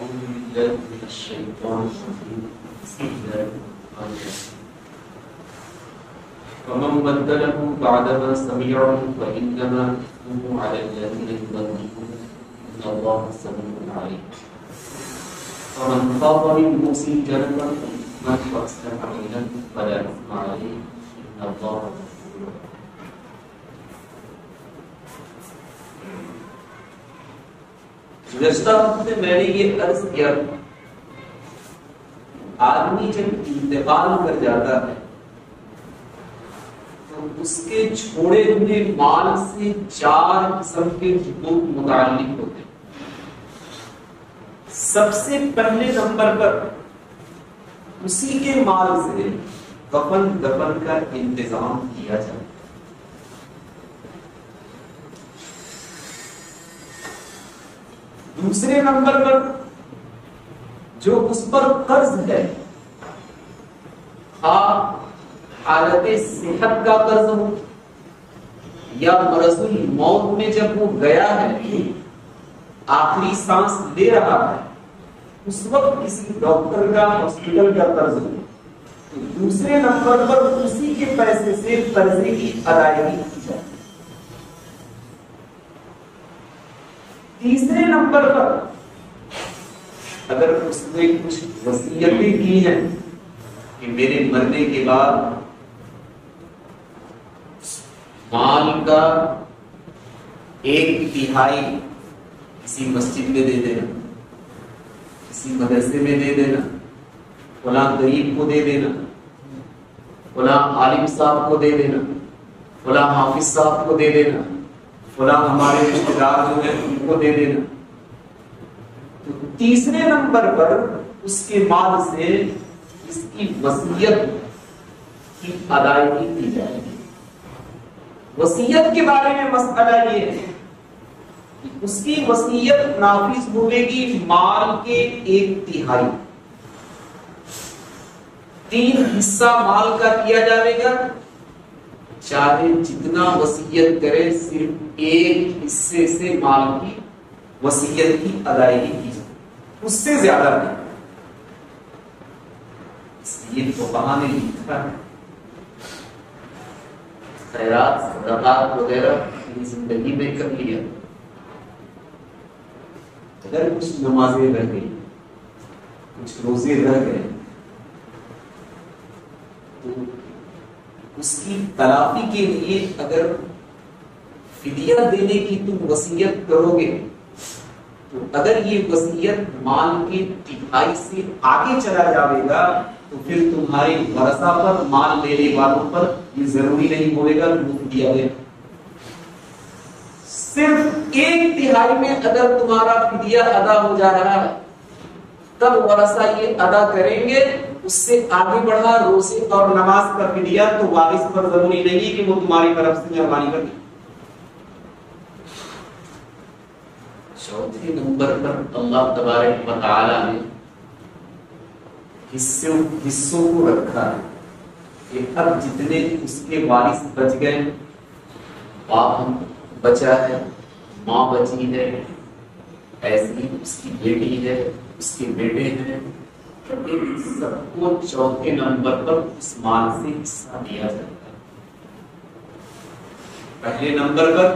أعوذ بالله من الشيطان الرجيم بسم الله الرحمن الرحيم فمن بدله بعدما سمعه فإنما إثمه على الذين يبدلون إن الله سميع عليم فمن خاف من موص جنفا إثما فأصلح بينهم فلا إثم عليه إن الله غفور رحيم. گزشتہ ہفتے میں نے یہ عرض کیا آدمی جب انتقال کر جاتا ہے تو اس کے چھوڑے ہوئے مال سے 4 قسم کے حقوق متعلق ہوتے ہیں. سب سے پہلے نمبر پر اسی کے مال سے کفن دفن کا انتظام کیا جائے. دوسرے نمبر پر جو اس پر قرض ہے حالت صحت کا قرض ہو یا مرض الموت میں جب وہ گیا ہے آخری سانس لے رہا ہے اس وقت کسی ڈاکٹر کا ہاسپٹل کا قرض ہو تو دوسرے نمبر پر اسی کے پیسے سے قرضے کی ادائیگی کی جائے. تیسرے نمبر پر اگر اس نے کچھ وصیتیں کی ہیں کہ میرے مرنے کے بعد مال کا 1/3 کسی مسجد میں دے دینا, کسی مدرسے میں دے دینا, فلاں غریب کو دے دینا, فلاں عالم صاحب کو دے دینا, فلاں حافظ صاحب کو دے دینا, فلاں ہمارے رشتے دار جو ہیں ان کو دے دینا, تو تیسرے نمبر پر اس کے مال سے اس کی وصیت کی ادائیگی کی جائے گی. وصیت کے بارے میں مسئلہ یہ ہے کہ اس کی وصیت نافذ ہوئے گی مال کے 1/3. 3 حصہ مال کا کیا جائے گا, چاہے جتنا وصیت کرے صرف 1 حصے سے مال کی وصیت کی ادائیگی کی جائے, اس سے زیادہ نہیں. اس لیے فقہاء نے لکھا ہے خیرات صدقات وغیرہ اپنی زندگی میں کر لیا, اگر کچھ نمازیں رہ گئی, کچھ روزے رہ گئے تو اس کی تلافی کے لیے اگر فدیہ دینے کی تم وصیت کرو گے تو اگر یہ وصیت مال کے 1/3 سے آگے چلا جائے گا تو پھر تمہارے ورثہ پر مال لینے والوں پر یہ ضروری نہیں ہوئے گا کہ وہ فدیہ دے. صرف 1/3 میں اگر تمہارا فدیہ ادا ہو جا رہا ہے تب ورثہ یہ ادا کریں گے. اس سے آگے بڑھا روزے اور نماز کا فدیہ تو وارث پر ضروری نہیں ہے کہ وہ تمہاری طرف سے مہربانی کرے. چوتھے نمبر پر اللہ تبارک و تعالی نے حصوں کو رکھا ہے کہ اب جتنے اس کے وارث بچ گئے, باپ بچا ہے, ماں بچی ہے, ایسی اس کی بیٹی ہے, اس کے بیٹے ہیں, سب کو چوتھے نمبر پر اس مال سے حصہ دیا جاتا ہے. پہلے نمبر پر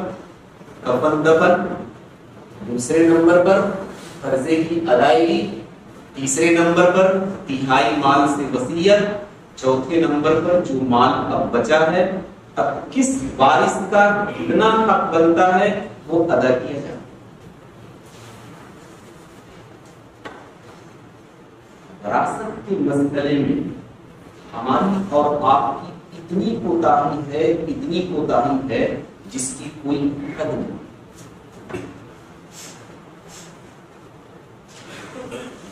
کفن دفن, دوسرے نمبر پر قرضے کی ادائیگی, تیسرے نمبر پر 1/3 مال سے وصیت, چوتھے نمبر پر جو مال اب بچا ہے اب کس وارث کا کتنا حق بنتا ہے وہ ادا کیا جائے. وراثت کے مسئلے میں ہماری اور آپ کی اتنی کوتاہی ہے جس کی کوئی حد نہیں.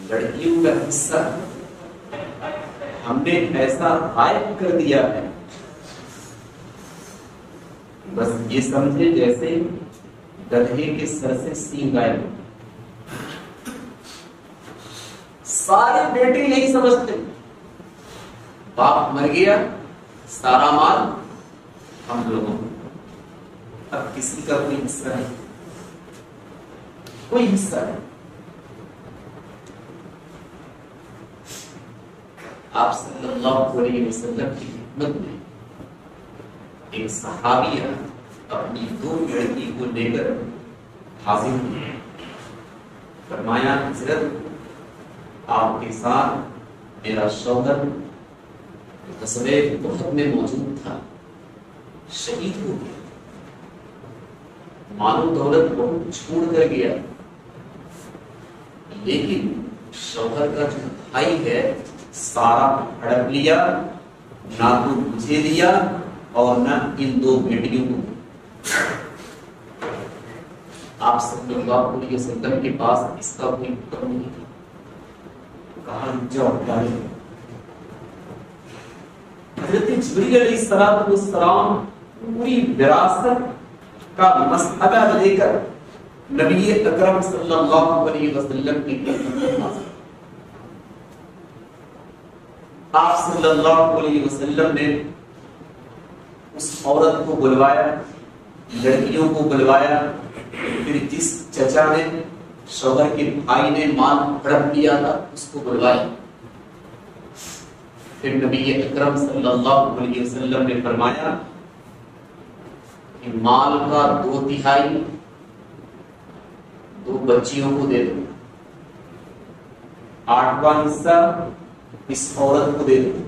لڑکیوں کا حصہ ہم نے ایسا غائب کر دیا ہے, بس یہ سمجھے جیسے گدھے کے سر سے سینگ غائب. سارے بیٹے یہی سمجھتے باپ مر گیا سارا مال ہم لوگوں, اب کسی کا کوئی حصہ نہیں, کوئی حصہ نہیں. آپ صلی اللہ علیہ وسلم کی خدمت میں ایک صحابیہ اپنی 2 لڑکی کو لے کر حاضر ہوئی. فرمایا حضرت آپ کے ساتھ میرا شوہر غزوہ احد میں موجود تھا، شہید ہو گیا، مال و دولت بہت چھوڑ کر گیا، لیکن شوہر کا جو بھائی ہے سارا ہڑپ لیا، نہ تو مجھے دیا اور نہ ان 2 بیٹیوں کو. آپ صلی اللہ علیہ وسلم کے پاس اس کا کوئی حکم نہیں تھا. کہا جاؤ ڈالے. حضرت جبریل علیہ السلام پوری وراثت کا مسئلہ لے کر نبی اکرم صلی اللہ علیہ وسلم کی خدمت. آپ صلی اللہ علیہ وسلم نے اس عورت کو بلوایا، لڑکیوں کو بلوایا، پھر جس چچا نے شوہر کے بھائی نے مال ہڑپ لیا تھا اس کو بلوایا. پھر نبی اکرم صلی اللہ علیہ وسلم نے فرمایا کہ مال کا 2/3 2 بچیوں کو دے دو، 8واں حصہ اس عورت کو دے دو،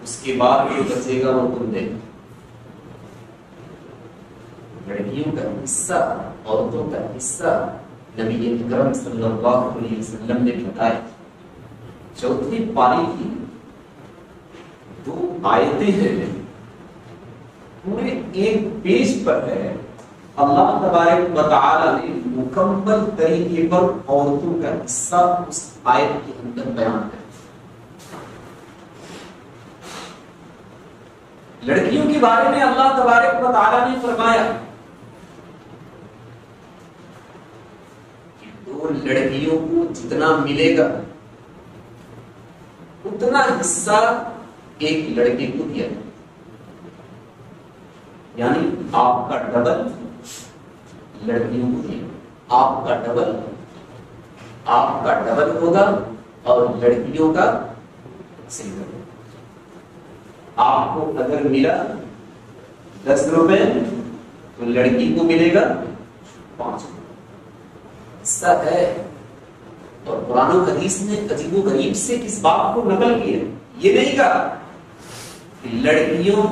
اس کے بعد جو بچے گا وہ تم دے دو. لڑکیوں کا حصہ، عورتوں کا حصہ نبی اکرم صلی اللہ علیہ وسلم نے بتایا. چوتھی پاری کی 2 آیتیں ہیں، پورے ایک پیج پر ہے. اللہ تبارک و تعالی نے مکمل طریقے پر عورتوں کا حصہ اس آیت کے اندر بیان کیا. لڑکیوں کے بارے میں اللہ تبارک و تعالی نے فرمایا کہ 2 لڑکیوں کو جتنا ملے گا اتنا حصہ ایک لڑکے کو دیا، یعنی آپ کا ڈبل لڑکیوں کو دیا. آپ کا ڈبل ہوگا اور لڑکیوں کا سنگل. آپ کو اگر ملا 10 روپے تو لڑکی کو ملے گا 5 حصہ ہے. اور قرآن و حدیث نے عجیب و غریب سے کس بات کو نقل کیا، یہ نہیں کہا کہ لڑکیوں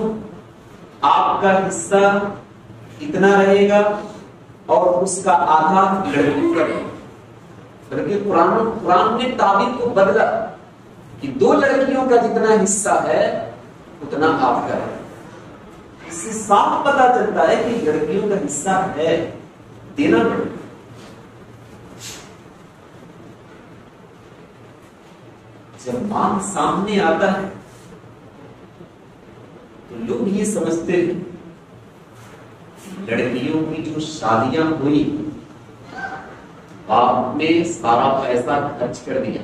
آپ کا حصہ اتنا رہے گا اور اس کا آدھا لڑکیوں کا رہے گا، بلکہ قرآن نے تعبیر کو بدلا کہ 2 لڑکیوں کا جتنا حصہ ہے اتنا آپ کا ہے. اس سے صاف پتا چلتا ہے کہ لڑکیوں کا حصہ ہے، دینا پڑے. جب مال سامنے آتا ہے تو لوگ یہ سمجھتے ہیں لڑکیوں کی جو شادیاں ہوئی باپ نے سارا پیسہ خرچ کر دیا،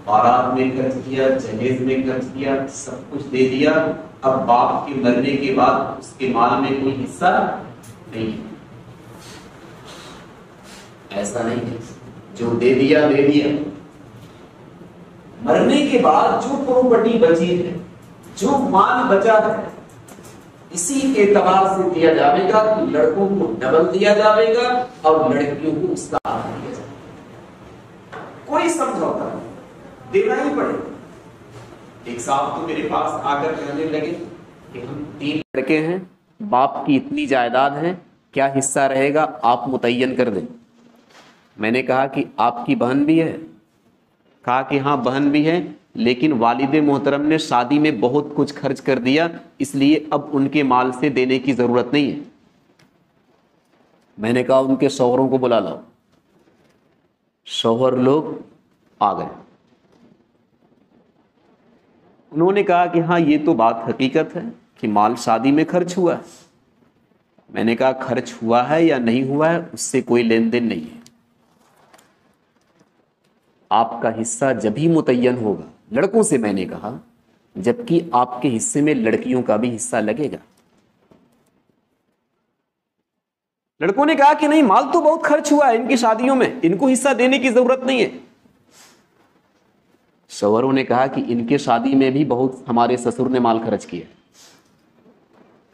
بارات میں خرچ کیا، جہیز میں خرچ کیا، سب کچھ دے دیا، اب باپ کے مرنے کے بعد اس کے مال میں کوئی حصہ نہیں. ایسا نہیں ہے، جو دے دیا دے دیا. مرنے کے بعد جو پراپرٹی بچی ہے، جو مال بچا ہے، اسی اعتبار سے دیا جائے گا. لڑکوں کو ڈبل دیا جائے گا اور لڑکیوں کو اس کا آدھا دیا جائے گا. کوئی سمجھوتا نہیں، دینا ہی پڑے. ایک صاحب تو میرے پاس آ کر کہنے لگے کہ ہم 3 لڑکے ہیں، باپ کی اتنی جائیداد ہے، کیا حصہ رہے گا آپ متعین کر دیں. میں نے کہا کہ آپ کی بہن بھی ہے؟ کہا کہ ہاں بہن بھی ہے، لیکن والد محترم نے شادی میں بہت کچھ خرچ کر دیا، اس لیے اب ان کے مال سے دینے کی ضرورت نہیں ہے. میں نے کہا ان کے شوہروں کو بلا لاؤ. شوہر لوگ آ گئے. انہوں نے کہا کہ ہاں یہ تو بات حقیقت ہے کہ مال شادی میں خرچ ہوا ہے. میں نے کہا خرچ ہوا ہے یا نہیں ہوا ہے اس سے کوئی لین دین نہیں ہے. آپ کا حصہ جب ہی متعین ہوگا، لڑکوں سے میں نے کہا، جبکہ آپ کے حصے میں لڑکیوں کا بھی حصہ لگے گا. لڑکوں نے کہا کہ نہیں، مال تو بہت خرچ ہوا ہے ان کی شادیوں میں، ان کو حصہ دینے کی ضرورت نہیں ہے. شوہروں نے کہا کہ ان کے شادی میں بھی بہت ہمارے سسر نے مال خرچ کیا،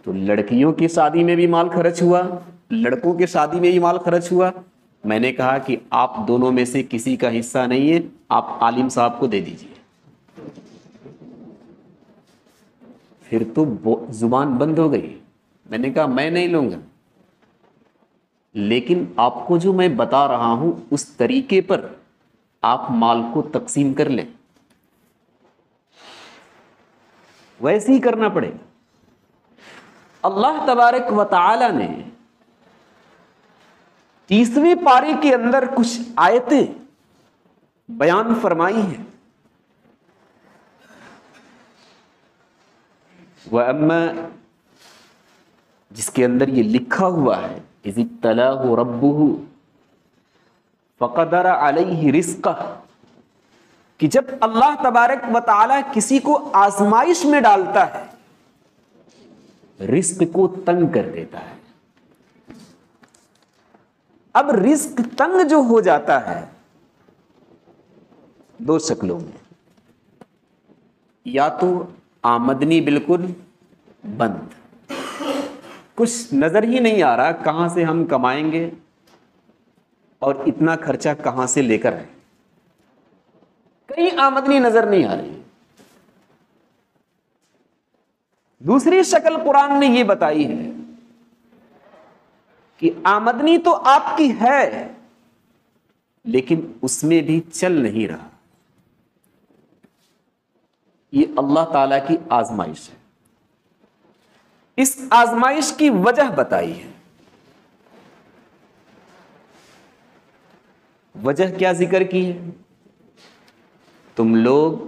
تو لڑکیوں کی شادی میں بھی مال خرچ ہوا، لڑکوں کی شادی میں بھی مال خرچ ہوا. میں نے کہا کہ آپ دونوں میں سے کسی کا حصہ نہیں ہے، آپ عالم صاحب کو دے دیجیے. پھر تو زبان بند ہو گئی. میں نے کہا میں نہیں لوں گا، لیکن آپ کو جو میں بتا رہا ہوں اس طریقے پر آپ مال کو تقسیم کر لیں، ویسے ہی کرنا پڑے گا. اللہ تبارک و تعالی نے 30ویں پارے کے اندر کچھ آیتیں بیان فرمائی ہیں. وَأَمَّا، جس کے اندر یہ لکھا ہوا ہے اِذِ ابْتَلَاهُ رَبُّهُ فَقَدَرَ عَلَيْهِ رِزْقَهُ، کہ جب اللہ تبارک و تعالی کسی کو آزمائش میں ڈالتا ہے، رزق کو تنگ کر دیتا ہے. اب رزق تنگ جو ہو جاتا ہے دو شکلوں میں، یا تو آمدنی بالکل بند، کچھ نظر ہی نہیں آ رہا کہاں سے ہم کمائیں گے اور اتنا خرچہ کہاں سے لے کر آئیں، کہیں آمدنی نظر نہیں آ رہی. دوسری شکل قرآن نے یہ بتائی ہے کہ آمدنی تو آپ کی ہے لیکن اس میں بھی چل نہیں رہا. یہ اللہ تعالی کی آزمائش ہے. اس آزمائش کی وجہ بتائی ہے. وجہ کیا ذکر کی ہے؟ تم لوگ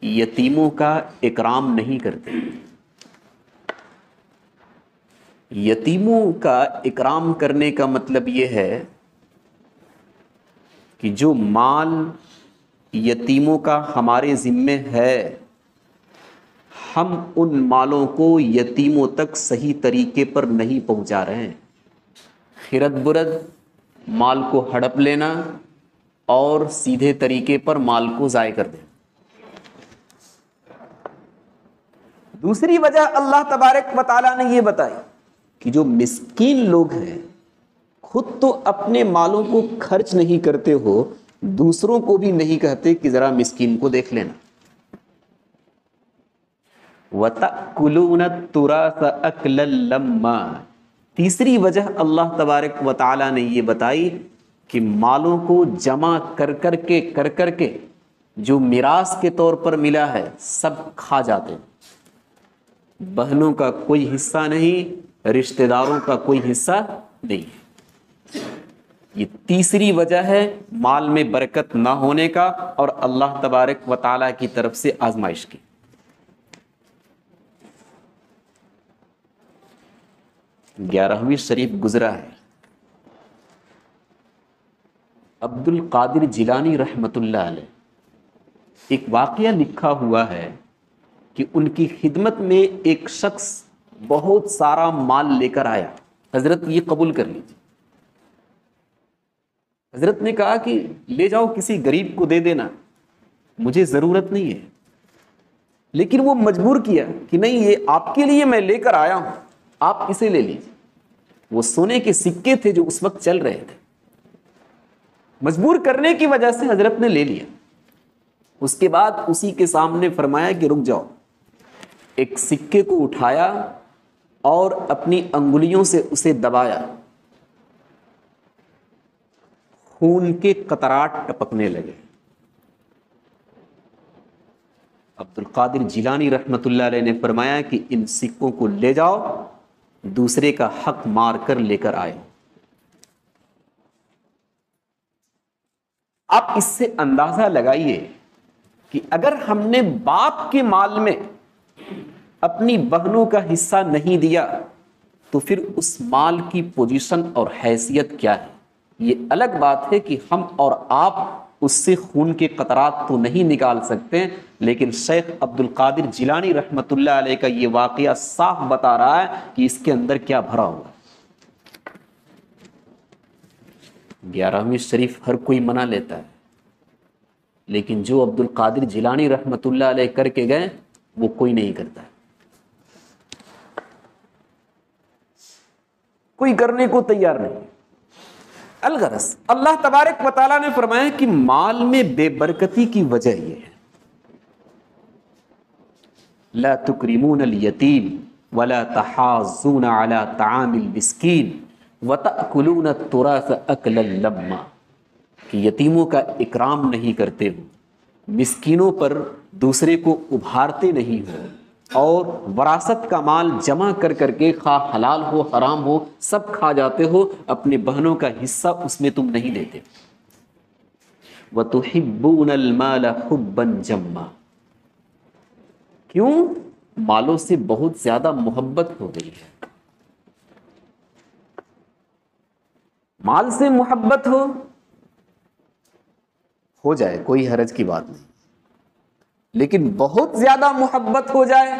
یتیموں کا اکرام نہیں کرتے. یتیموں کا اکرام کرنے کا مطلب یہ ہے کہ جو مال یتیموں کا ہمارے ذمے ہے، ہم ان مالوں کو یتیموں تک صحیح طریقے پر نہیں پہنچا رہے ہیں. خرد برد مال کو ہڑپ لینا اور سیدھے طریقے پر مال کو ضائع کر دینا. دوسری وجہ اللہ تبارک و تعالیٰ نے یہ بتائی کہ جو مسکین لوگ ہیں، خود تو اپنے مالوں کو خرچ نہیں کرتے ہو، دوسروں کو بھی نہیں کہتے کہ ذرا مسکین کو دیکھ لینا. وَتَأْكُلُونَ التُّرَاثَ أَكْلًا لَمًّا، تیسری وجہ اللہ تبارک و تعالیٰ نے یہ بتائی کہ مالوں کو جمع کر کر کے جو میراث کے طور پر ملا ہے سب کھا جاتے ہیں. بہنوں کا کوئی حصہ نہیں، رشتہ داروں کا کوئی حصہ نہیں. یہ تیسری وجہ ہے مال میں برکت نہ ہونے کا اور اللہ تبارک و تعالیٰ کی طرف سے آزمائش کی. گیارہویں شریف گزرا ہے. عبد القادر جیلانی رحمت اللہ علیہ ایک واقعہ لکھا ہوا ہے کہ ان کی خدمت میں ایک شخص بہت سارا مال لے کر آیا. حضرت یہ قبول کر لیجیے. حضرت نے کہا کہ لے جاؤ کسی غریب کو دے دینا، مجھے ضرورت نہیں ہے. لیکن وہ مجبور کیا کہ نہیں، یہ آپ کے لیے میں لے کر آیا ہوں، آپ اسے لے لیجیے. وہ سونے کے سکے تھے جو اس وقت چل رہے تھے. مجبور کرنے کی وجہ سے حضرت نے لے لیا. اس کے بعد اسی کے سامنے فرمایا کہ رک جاؤ. ایک سکے کو اٹھایا اور اپنی انگلیوں سے اسے دبایا، خون کے قطرات ٹپکنے لگے. عبد القادر جیلانی رحمت اللہ علیہ نے فرمایا کہ ان سکوں کو لے جاؤ، دوسرے کا حق مار کر لے کر آئے. آپ اس سے اندازہ لگائیے کہ اگر ہم نے باپ کے مال میں اپنی بہنوں کا حصہ نہیں دیا تو پھر اس مال کی پوزیشن اور حیثیت کیا ہے. یہ الگ بات ہے کہ ہم اور آپ اس سے خون کے قطرات تو نہیں نکال سکتے، لیکن شیخ عبد القادر جیلانی رحمت اللہ علیہ کا یہ واقعہ صاف بتا رہا ہے کہ اس کے اندر کیا بھرا ہوا. 11ویں شریف ہر کوئی منا لیتا ہے، لیکن جو عبد القادر جیلانی رحمۃ اللہ علیہ کر کے گئے وہ کوئی نہیں کرتا، کوئی کرنے کو تیار نہیں۔ الغرض اللہ تبارک و تعالیٰ نے فرمایا کہ مال میں بے برکتی کی وجہ یہ ہے، لا تکرمون الیتیم ولا تحاضون علی طعام المسکین وتأکلون التراث اکلا لما، کہ یتیموں کا اکرام نہیں کرتے ہو، مسکینوں پر دوسرے کو ابھارتے نہیں ہو، اور وراثت کا مال جمع کر کر کے خواہ حلال ہو حرام ہو سب کھا جاتے ہو، اپنے بہنوں کا حصہ اس میں تم نہیں دیتے۔ وَتُحِبُّونَ الْمَالَ حُبًّا جَمًّا، کیوں؟ مالوں سے بہت زیادہ محبت ہو گئی ہے۔ مال سے محبت ہو جائے کوئی حرج کی بات نہیں، لیکن بہت زیادہ محبت ہو جائے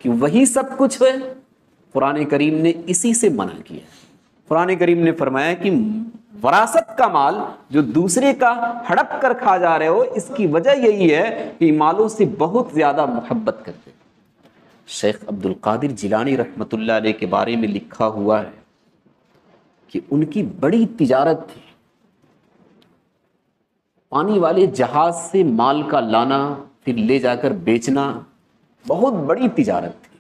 کہ وہی سب کچھ ہے، قرآن کریم نے اسی سے منع کیا۔ قرآن کریم نے فرمایا کہ وراثت کا مال جو دوسرے کا ہڑپ کر کھا جا رہے ہو، اس کی وجہ یہی ہے کہ مالوں سے بہت زیادہ محبت کرتے۔ شیخ عبد القادر جیلانی رحمۃ اللہ علیہ کے بارے میں لکھا ہوا ہے کہ ان کی بڑی تجارت تھی، پانی والے جہاز سے مال کا لانا پھر لے جا کر بیچنا، بہت بڑی تجارت تھی۔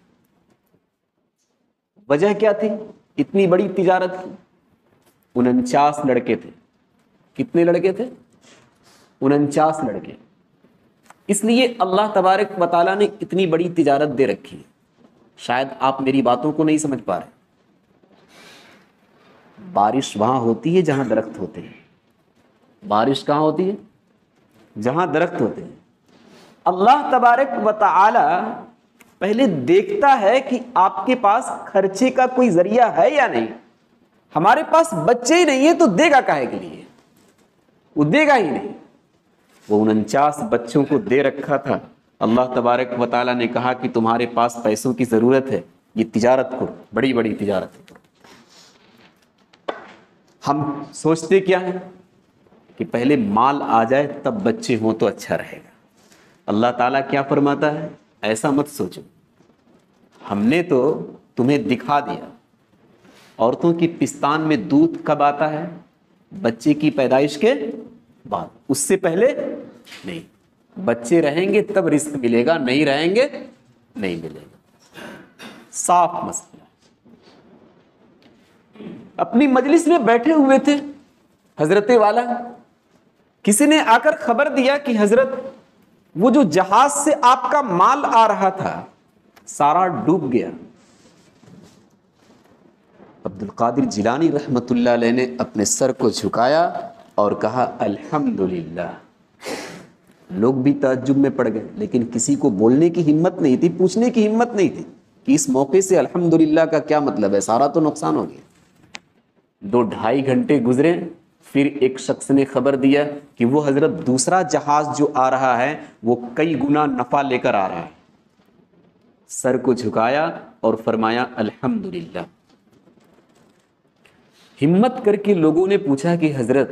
وجہ کیا تھی اتنی بڑی تجارت کی؟ 49 لڑکے تھے۔ کتنے لڑکے تھے؟ 49 لڑکے۔ اس لیے اللہ تبارک و تعالیٰ نے اتنی بڑی تجارت دے رکھی ہے۔ شاید آپ میری باتوں کو نہیں سمجھ پا رہے۔ بارش وہاں ہوتی ہے جہاں درخت ہوتے ہیں۔ بارش کہاں ہوتی ہے؟ جہاں درخت ہوتے ہیں۔ اللہ تبارک و تعالی پہلے دیکھتا ہے کہ آپ کے پاس خرچے کا کوئی ذریعہ ہے یا نہیں۔ ہمارے پاس بچے ہی نہیں ہیں تو دے گا کاہے کے لیے؟ وہ دے گا ہی نہیں۔ وہ 49 بچوں کو دے رکھا تھا۔ اللہ تبارک و تعالی نے کہا کہ تمہارے پاس پیسوں کی ضرورت ہے، یہ تجارت کرو، بڑی بڑی تجارت کرو۔ ہم سوچتے کیا ہیں کہ پہلے مال آ جائے تب بچے ہوں تو اچھا رہے گا۔ اللہ تعالیٰ کیا فرماتا ہے؟ ایسا مت سوچو، ہم نے تو تمہیں دکھا دیا۔ عورتوں کی پستان میں دودھ کب آتا ہے؟ بچے کی پیدائش کے بعد، اس سے پہلے نہیں۔ بچے رہیں گے تب رزق ملے گا، نہیں رہیں گے نہیں ملے گا۔ صاف مسئلہ۔ اپنی مجلس میں بیٹھے ہوئے تھے حضرت والا، کسی نے آ کر خبر دیا کہ حضرت وہ جو جہاز سے آپ کا مال آ رہا تھا سارا ڈوب گیا۔ عبد القادر جیلانی رحمۃ اللہ علیہ نے اپنے سر کو جھکایا اور کہا الحمدللہ۔ لوگ بھی تعجب میں پڑ گئے، لیکن کسی کو بولنے کی ہمت نہیں تھی، پوچھنے کی ہمت نہیں تھی کہ اس موقع سے الحمدللہ کا کیا مطلب ہے، سارا تو نقصان ہو گیا۔ 2-2.5 گھنٹے گزرے، پھر ایک شخص نے خبر دیا کہ وہ حضرت دوسرا جہاز جو آ رہا ہے وہ کئی گنا نفع لے کر آ رہا ہے۔ سر کو جھکایا اور فرمایا الحمدللہ۔ ہمت کر کے لوگوں نے پوچھا کہ حضرت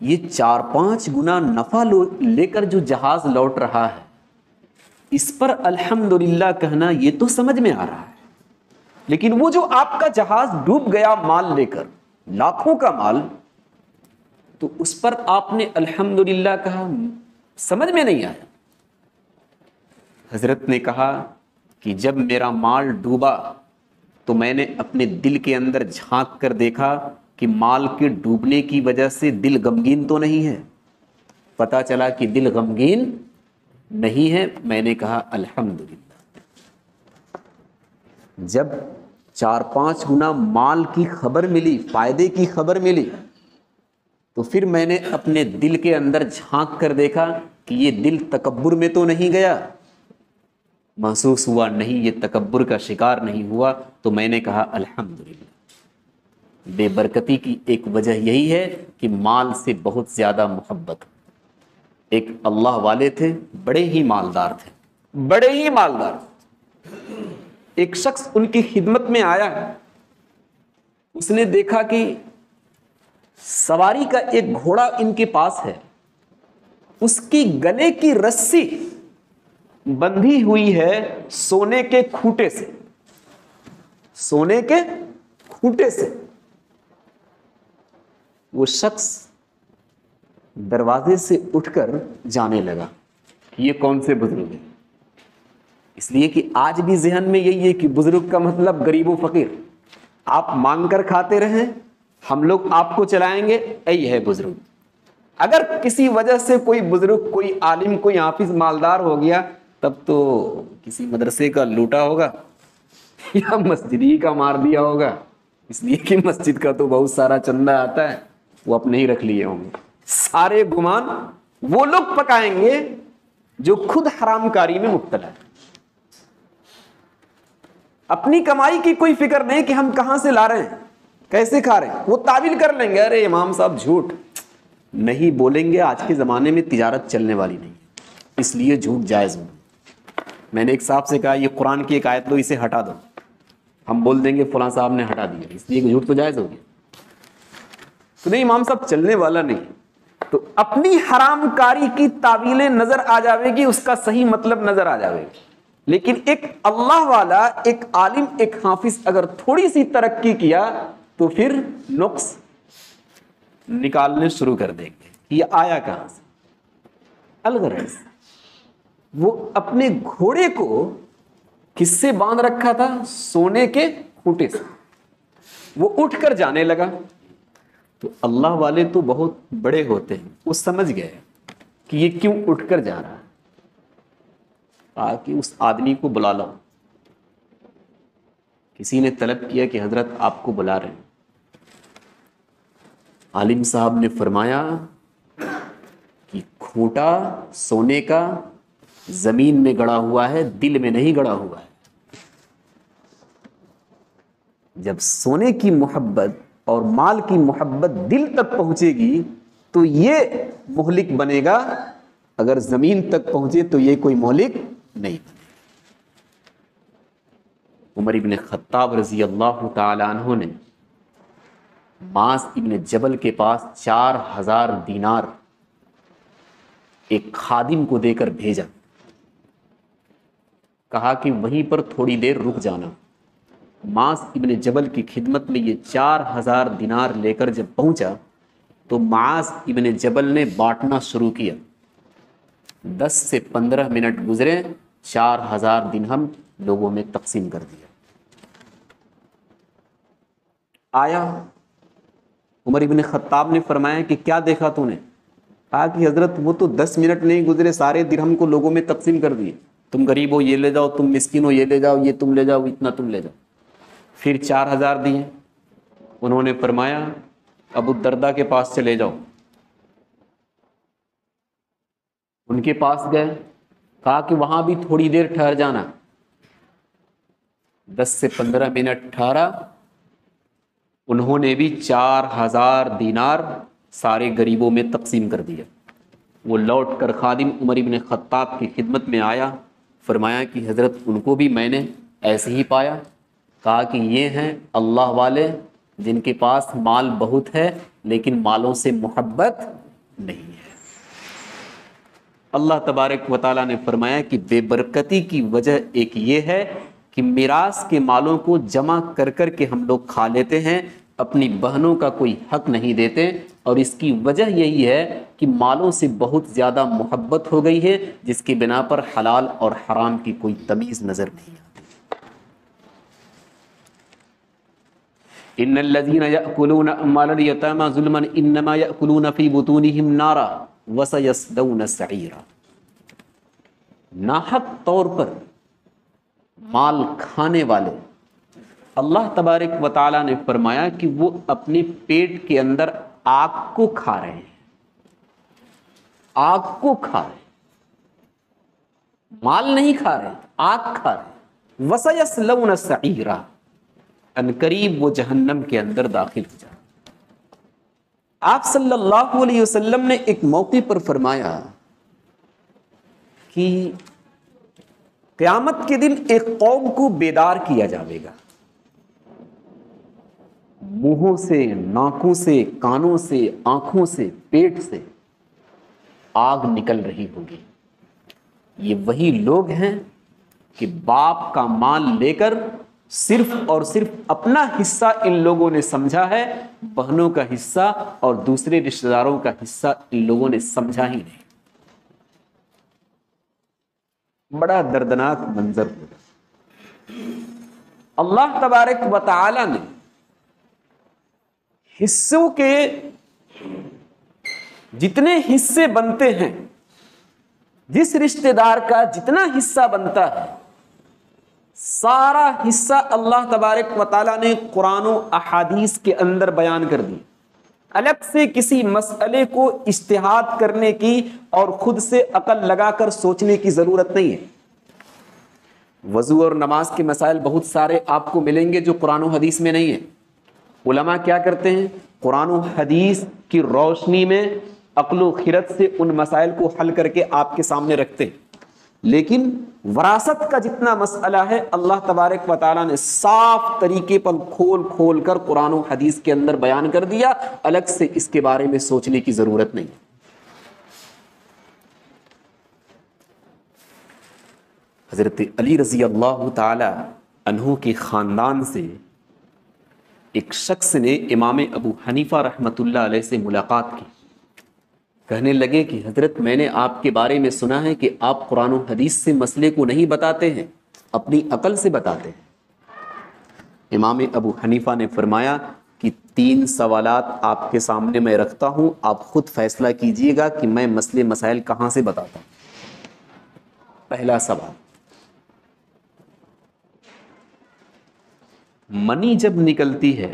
یہ 4-5 گنا نفع لے کر جو جہاز لوٹ رہا ہے، اس پر الحمدللہ کہنا یہ تو سمجھ میں آ رہا ہے، لیکن وہ جو آپ کا جہاز ڈوب گیا مال لے کر، لاکھوں کا مال، تو اس پر آپ نے الحمدللہ کہا، سمجھ میں نہیں آیا۔ حضرت نے کہا کہ جب میرا مال ڈوبا تو میں نے اپنے دل کے اندر جھانک کر دیکھا کہ مال کے ڈوبنے کی وجہ سے دل غمگین تو نہیں ہے۔ پتہ چلا کہ دل غمگین نہیں ہے۔ میں نے کہا الحمدللہ۔ جب 4-5 گنا مال کی خبر ملی، فائدے کی خبر ملی، تو پھر میں نے اپنے دل کے اندر جھانک کر دیکھا کہ یہ دل تکبر میں تو نہیں گیا۔ محسوس ہوا نہیں، یہ تکبر کا شکار نہیں ہوا، تو میں نے کہا الحمدللہ۔ بے برکتی کی ایک وجہ یہی ہے کہ مال سے بہت زیادہ محبت۔ ایک اللہ والے تھے، بڑے ہی مالدار تھے، بڑے ہی مالدار۔ ایک شخص ان کی خدمت میں آیا، اس نے دیکھا کہ سواری کا ایک گھوڑا ان کے پاس ہے، اس کی گلے کی رسی بندھی ہوئی ہے سونے کے کھوٹے سے، سونے کے کھوٹے سے۔ وہ شخص دروازے سے اٹھ کر جانے لگا۔ یہ کون سے بزرگ ہیں؟ اس لیے کہ آج بھی ذہن میں یہی ہے کہ بزرگ کا مطلب غریب و فقیر، آپ مانگ کر کھاتے رہیں، ہم لوگ آپ کو چلائیں گے، یہی ہے بزرگ۔ اگر کسی وجہ سے کوئی بزرگ، کوئی عالم، کوئی حافظ مالدار ہو گیا، تب تو کسی مدرسے کا لوٹا ہوگا یا مسجد ہی کا مار دیا ہوگا، اس لیے کہ مسجد کا تو بہت سارا چندہ آتا ہے، وہ اپنے ہی رکھ لیے ہوں گے۔ سارے گمان وہ لوگ پکائیں گے جو خود حرام کاری میں مبتلا ہے، اپنی کمائی کی کوئی فکر نہیں کہ ہم کہاں سے لا رہے ہیں، کیسے کھا رہے ہیں۔ وہ تعویل کر لیں گے، ارے امام صاحب جھوٹ نہیں بولیں گے، آج کے زمانے میں تجارت چلنے والی نہیں ہے، اس لیے جھوٹ جائز ہو۔ میں نے ایک صاحب سے کہا یہ قرآن کی ایک آیت لو، اسے ہٹا دو، ہم بول دیں گے فلاں صاحب نے ہٹا دیا، اس لیے کہ جھوٹ تو جائز ہو گیا۔ تو نہیں امام صاحب چلنے والا نہیں، تو اپنی حرام کاری کی تعویلیں نظر آ جاوے گی، اس کا صحیح مطلب نظر آ جاوے گی۔ لیکن ایک اللہ والا، ایک عالم، ایک حافظ اگر تھوڑی سی ترقی کیا تو پھر نقص نکالنے شروع کر دیں گے۔ یہ آیا کہاں سے؟ الغرض وہ اپنے گھوڑے کو کس سے باندھ رکھا تھا؟ سونے کے کھوٹے سے۔ وہ اٹھ کر جانے لگا، تو اللہ والے تو بہت بڑے ہوتے ہیں، وہ سمجھ گئے کہ یہ کیوں اٹھ کر جا رہا ہے، کہا کہ اس آدمی کو بلا لاؤ۔ کسی نے طلب کیا کہ حضرت آپ کو بلا رہے ہیں۔ عالم صاحب نے فرمایا کہ کھوٹا سونے کا زمین میں گڑا ہوا ہے، دل میں نہیں گڑا ہوا ہے۔ جب سونے کی محبت اور مال کی محبت دل تک پہنچے گی تو یہ مہلک بنے گا، اگر زمین تک پہنچے تو یہ کوئی مہلک نہیں بنے۔ عمر ابن خطاب رضی اللہ تعالی عنہ نے معاذ ابن جبل کے پاس 4000 دینار ایک خادم کو دے کر بھیجا، کہا کہ وہیں پر تھوڑی دیر رک جانا۔ معاذ ابن جبل کی خدمت میں یہ 4000 دینار لے کر جب پہنچا تو معاذ ابن جبل نے بانٹنا شروع کیا۔ 10 سے 15 منٹ گزرے، 4000 درہم لوگوں میں تقسیم کر دیا۔ آیا عمر ابن خطاب نے فرمایا کہ کیا دیکھا تو نے؟ کہا کہ حضرت وہ تو 10 منٹ نہیں گزرے، سارے درہم کو لوگوں میں تقسیم کر دیے، تم غریب ہو یہ لے جاؤ، تم مسکین ہو یہ لے جاؤ، یہ تم لے جاؤ، اتنا تم لے جاؤ۔ پھر 4000 دیے۔ انہوں نے فرمایا ابو الدرداء کے پاس چلے جاؤ۔ ان کے پاس گئے، کہا کہ وہاں بھی تھوڑی دیر ٹھہر جانا۔ 10 سے 15 منٹ ٹھہرا، انہوں نے بھی 4000 دینار سارے غریبوں میں تقسیم کر دیا۔ وہ لوٹ کر خادم عمر ابن خطاب کی خدمت میں آیا، فرمایا کہ حضرت ان کو بھی میں نے ایسے ہی پایا۔ کہا کہ یہ ہیں اللہ والے جن کے پاس مال بہت ہے لیکن مالوں سے محبت نہیں ہے۔ اللہ تبارک و تعالیٰ نے فرمایا کہ بے برکتی کی وجہ ایک یہ ہے کہ میراث کے مالوں کو جمع کر کر کے ہم لوگ کھا لیتے ہیں، اپنی بہنوں کا کوئی حق نہیں دیتے، اور اس کی وجہ یہی ہے کہ مالوں سے بہت زیادہ محبت ہو گئی ہے، جس کی بنا پر حلال اور حرام کی کوئی تمیز نظر نہیں آتی۔ ان الذين ياكلون اموال اليتامى ظلما انما ياكلون في بطونهم نارا وسيصلون سعيرا۔ ناحق طور پر مال کھانے والے، اللہ تبارک و تعالیٰ نے فرمایا کہ وہ اپنے پیٹ کے اندر آگ کو کھا رہے ہیں، آگ کو کھا رہے ہیں، مال نہیں کھا رہے، آگ کھا رہے ہیں۔ وَسَيَصْلَوْنَ سَعِيرًا، عنقریب وہ جہنم کے اندر داخل ہو جائے۔ آپ صلی اللہ علیہ وسلم نے ایک موقع پر فرمایا کہ قیامت کے دن ایک قوم کو بیدار کیا جائے گا، منہوں سے، ناکوں سے، کانوں سے، آنکھوں سے، پیٹ سے، آگ نکل رہی ہوگی۔ یہ وہی لوگ ہیں کہ باپ کا مال لے کر صرف اور صرف اپنا حصہ ان لوگوں نے سمجھا ہے، بہنوں کا حصہ اور دوسرے رشتہ داروں کا حصہ ان لوگوں نے سمجھا ہی نہیں۔ بڑا دردناک منظر ہوگا۔ اللہ تبارک و تعالی نے حصوں کے جتنے حصے بنتے ہیں، جس رشتہ دار کا جتنا حصہ بنتا ہے، سارا حصہ اللہ تبارک و تعالیٰ نے قرآن و احادیث کے اندر بیان کر دی۔ الگ سے کسی مسئلے کو اجتہاد کرنے کی اور خود سے عقل لگا کر سوچنے کی ضرورت نہیں ہے۔ وضو اور نماز کے مسائل بہت سارے آپ کو ملیں گے جو قرآن و حدیث میں نہیں ہیں۔ علماء کیا کرتے ہیں؟ قرآن و حدیث کی روشنی میں عقل و خرد سے ان مسائل کو حل کر کے آپ کے سامنے رکھتے ہیں، لیکن وراثت کا جتنا مسئلہ ہے اللہ تبارک و تعالیٰ نے صاف طریقے پر کھول کھول کر قرآن و حدیث کے اندر بیان کر دیا، الگ سے اس کے بارے میں سوچنے کی ضرورت نہیں۔ حضرت علی رضی اللہ تعالی عنہ کے خاندان سے ایک شخص نے امام ابو حنیفہ رحمۃ اللہ علیہ سے ملاقات کی۔ کہنے لگے کہ حضرت میں نے آپ کے بارے میں سنا ہے کہ آپ قرآن و حدیث سے مسئلے کو نہیں بتاتے ہیں، اپنی عقل سے بتاتے ہیں۔ امام ابو حنیفہ نے فرمایا کہ 3 سوالات آپ کے سامنے میں رکھتا ہوں، آپ خود فیصلہ کیجئے گا کہ میں مسئلے مسائل کہاں سے بتاتا ہوں۔ پہلا سوال، منی جب نکلتی ہے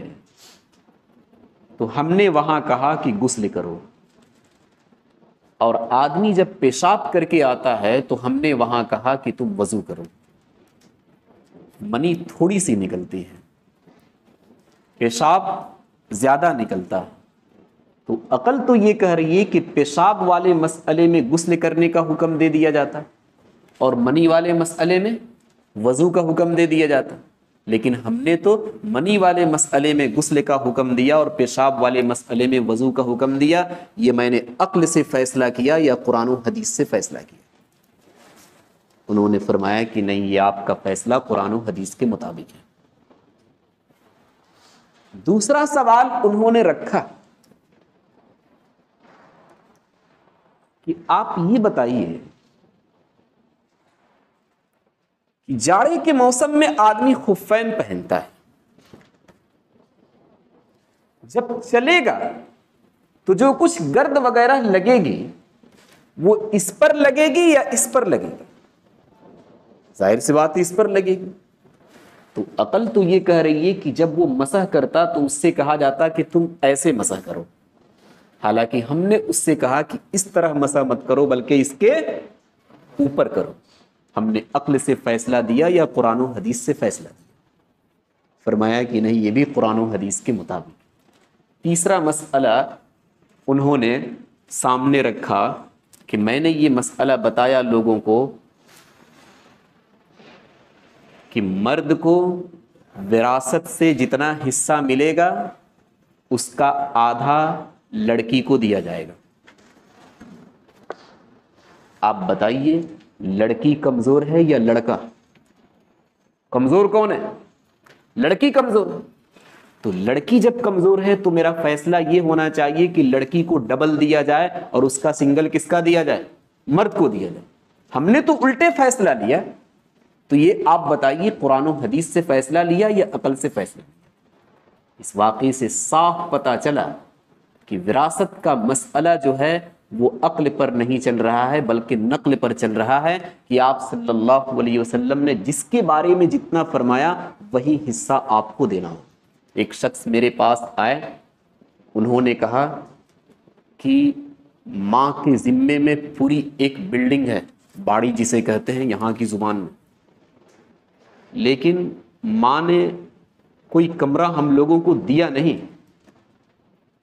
تو ہم نے وہاں کہا کہ غسل کرو، اور آدمی جب پیشاب کر کے آتا ہے تو ہم نے وہاں کہا کہ تم وضو کرو۔ منی تھوڑی سی نکلتی ہے، پیشاب زیادہ نکلتا ہے، تو عقل تو یہ کہہ رہی ہے کہ پیشاب والے مسئلے میں غسل کرنے کا حکم دے دیا جاتا ہے اور منی والے مسئلے میں وضو کا حکم دے دیا جاتا، لیکن ہم نے تو منی والے مسئلے میں غسل کا حکم دیا اور پیشاب والے مسئلے میں وضو کا حکم دیا۔ یہ میں نے عقل سے فیصلہ کیا یا قرآن و حدیث سے فیصلہ کیا؟ انہوں نے فرمایا کہ نہیں، یہ آپ کا فیصلہ قرآن و حدیث کے مطابق ہے۔ دوسرا سوال انہوں نے رکھا کہ آپ یہ بتائیے کہ جاڑے کے موسم میں آدمی خفین پہنتا ہے، جب چلے گا تو جو کچھ گرد وغیرہ لگے گی وہ اس پر لگے گی یا اس پر لگے گی؟ ظاہر سی بات اس پر لگے گی۔ تو عقل تو یہ کہہ رہی ہے کہ جب وہ مسح کرتا تو اس سے کہا جاتا کہ تم ایسے مسح کرو، حالانکہ ہم نے اس سے کہا کہ اس طرح مسح مت کرو بلکہ اس کے اوپر کرو۔ ہم نے عقل سے فیصلہ دیا یا قرآن و حدیث سے فیصلہ دیا؟ فرمایا کہ نہیں، یہ بھی قرآن و حدیث کے مطابق۔ تیسرا مسئلہ انہوں نے سامنے رکھا کہ میں نے یہ مسئلہ بتایا لوگوں کو کہ مرد کو وراثت سے جتنا حصہ ملے گا اس کا آدھا لڑکی کو دیا جائے گا۔ آپ بتائیے، لڑکی کمزور ہے یا لڑکا؟ کمزور کون ہے؟ لڑکی کمزور۔ تو لڑکی جب کمزور ہے تو میرا فیصلہ یہ ہونا چاہیے کہ لڑکی کو ڈبل دیا جائے اور اس کا سنگل کس کا دیا جائے؟ مرد کو دیا جائے۔ ہم نے تو الٹے فیصلہ لیا۔ تو یہ آپ بتائیے، قرآن و حدیث سے فیصلہ لیا یا عقل سے فیصلہ لیا؟ اس واقعے سے صاف پتہ چلا کہ وراثت کا مسئلہ جو ہے وہ عقل پر نہیں چل رہا ہے بلکہ نقل پر چل رہا ہے، کہ آپ صلی اللہ علیہ وسلم نے جس کے بارے میں جتنا فرمایا وہی حصہ آپ کو دینا ہو۔ ایک شخص میرے پاس آئے، انہوں نے کہا کہ ماں کے ذمے میں پوری ایک بلڈنگ ہے، باڑی جسے کہتے ہیں یہاں کی زبان میں، لیکن ماں نے کوئی کمرہ ہم لوگوں کو دیا نہیں،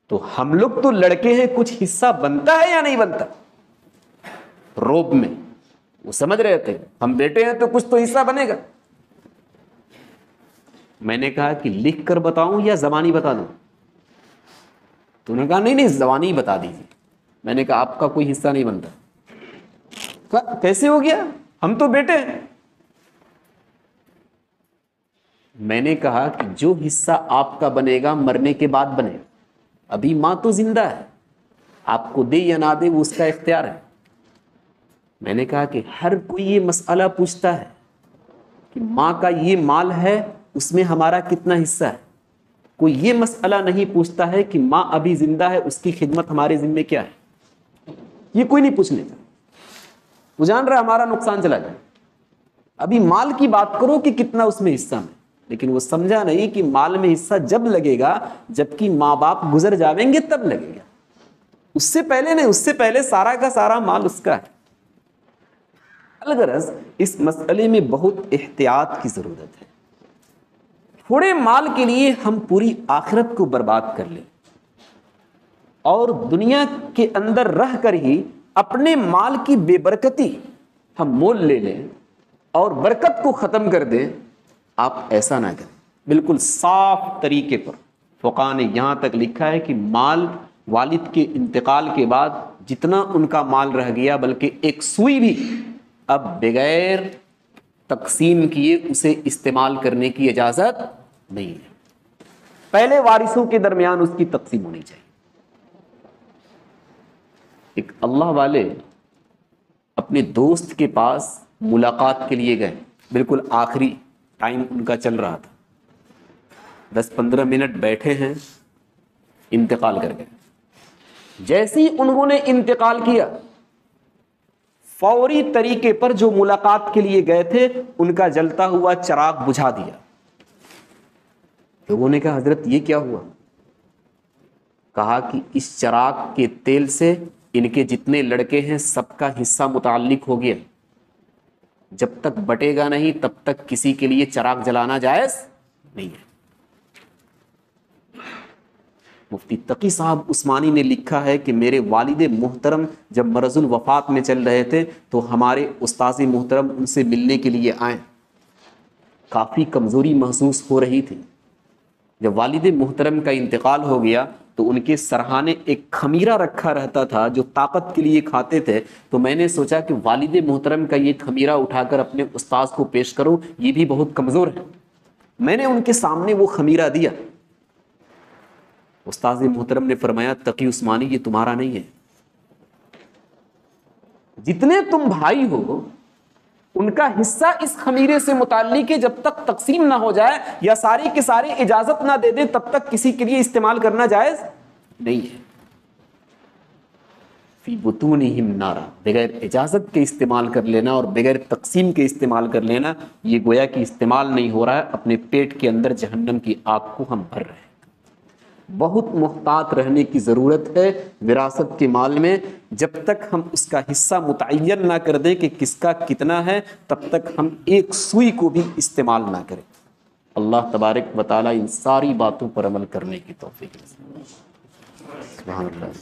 تو ہم لوگ تو لڑکے ہیں، کچھ حصہ بنتا ہے یا نہیں بنتا؟ روب میں وہ سمجھ رہے تھے ہم بیٹے ہیں تو کچھ تو حصہ بنے گا۔ میں نے کہا کہ لکھ کر بتاؤں یا زبانی بتا دوں؟ تو انہوں نے کہا نہیں زبانی بتا دیجیے۔ میں نے کہا آپ کا کوئی حصہ نہیں بنتا. کہا کیسے ہو گیا, ہم تو بیٹے ہیں. میں نے کہا کہ جو حصہ آپ کا بنے گا مرنے کے بعد بنے گا, ابھی ماں تو زندہ ہے, آپ کو دے یا نہ دے وہ اس کا اختیار ہے. میں نے کہا کہ ہر کوئی یہ مسئلہ پوچھتا ہے کہ ماں کا یہ مال ہے اس میں ہمارا کتنا حصہ ہے. کوئی یہ مسئلہ نہیں پوچھتا ہے کہ ماں ابھی زندہ ہے اس کی خدمت ہمارے ذمہ کیا ہے. یہ کوئی نہیں پوچھنے کا. وہ جان رہا ہمارا نقصان چلا جائے. ابھی مال کی بات کرو کہ کتنا اس میں حصہ میں, لیکن وہ سمجھا نہیں کہ مال میں حصہ جب لگے گا جبکہ ماں باپ گزر جائیں گے تب لگے گا, اس سے پہلے نہیں. اس سے پہلے سارا کا سارا مال اس کا ہے. الغرض اس مسئلے میں بہت احتیاط کی ضرورت ہے. تھوڑے مال کے لیے ہم پوری آخرت کو برباد کر لیں اور دنیا کے اندر رہ کر ہی اپنے مال کی بے برکتی ہم مول لے لیں اور برکت کو ختم کر دیں. آپ ایسا نہ کریں. بالکل صاف طریقے پر فقہاء نے یہاں تک لکھا ہے کہ مال والد کے انتقال کے بعد جتنا ان کا مال رہ گیا بلکہ ایک سوئی بھی اب بغیر تقسیم کیے اسے استعمال کرنے کی اجازت نہیں ہے. پہلے وارثوں کے درمیان اس کی تقسیم ہونی چاہیے. ایک اللہ والے اپنے دوست کے پاس ملاقات کے لیے گئے. بالکل آخری ٹائم ان کا چل رہا تھا, 10-15 منٹ بیٹھے ہیں, انتقال کر گئے. جیسے ہی انہوں نے انتقال کیا فوری طریقے پر جو ملاقات کے لیے گئے تھے ان کا جلتا ہوا چراغ بجھا دیا. لوگوں نے کہا حضرت یہ کیا ہوا؟ کہا کہ اس چراغ کے تیل سے ان کے جتنے لڑکے ہیں سب کا حصہ متعلق ہو گیا. جب تک بٹے گا نہیں تب تک کسی کے لیے چراغ جلانا جائز نہیں ہے. مفتی تقی صاحب عثمانی نے لکھا ہے کہ میرے والد محترم جب مرض الوفات میں چل رہے تھے تو ہمارے استاذ محترم ان سے ملنے کے لیے آئے. کافی کمزوری محسوس ہو رہی تھی. جب والد محترم کا انتقال ہو گیا تو ان کے سرہانے ایک خمیرہ رکھا رہتا تھا جو طاقت کے لیے کھاتے تھے. تو میں نے سوچا کہ والد محترم کا یہ خمیرہ اٹھا کر اپنے استاذ کو پیش کروں, یہ بھی بہت کمزور ہے. میں نے ان کے سامنے وہ خمیرہ دیا. استاذ محترم نے فرمایا تقی عثمانی یہ تمہارا نہیں ہے, جتنے تم بھائی ہو ان کا حصہ اس خمیرے سے متعلق ہے. جب تک تقسیم نہ ہو جائے یا سارے کے سارے اجازت نہ دے دیں تب تک کسی کے لیے استعمال کرنا جائز نہیں ہے. فی بطونہم نارا, بغیر اجازت کے استعمال کر لینا اور بغیر تقسیم کے استعمال کر لینا یہ گویا کہ استعمال نہیں ہو رہا ہے, اپنے پیٹ کے اندر جہنم کی آگ کو ہم بھر رہے ہیں. بہت محتاط رہنے کی ضرورت ہے وراثت کے مال میں. جب تک ہم اس کا حصہ متعین نہ کر دیں کہ کس کا کتنا ہے تب تک ہم ایک سوئی کو بھی استعمال نہ کریں. اللہ تبارک و تعالی ان ساری باتوں پر عمل کرنے کی توفیق دے. سبحان اللہ.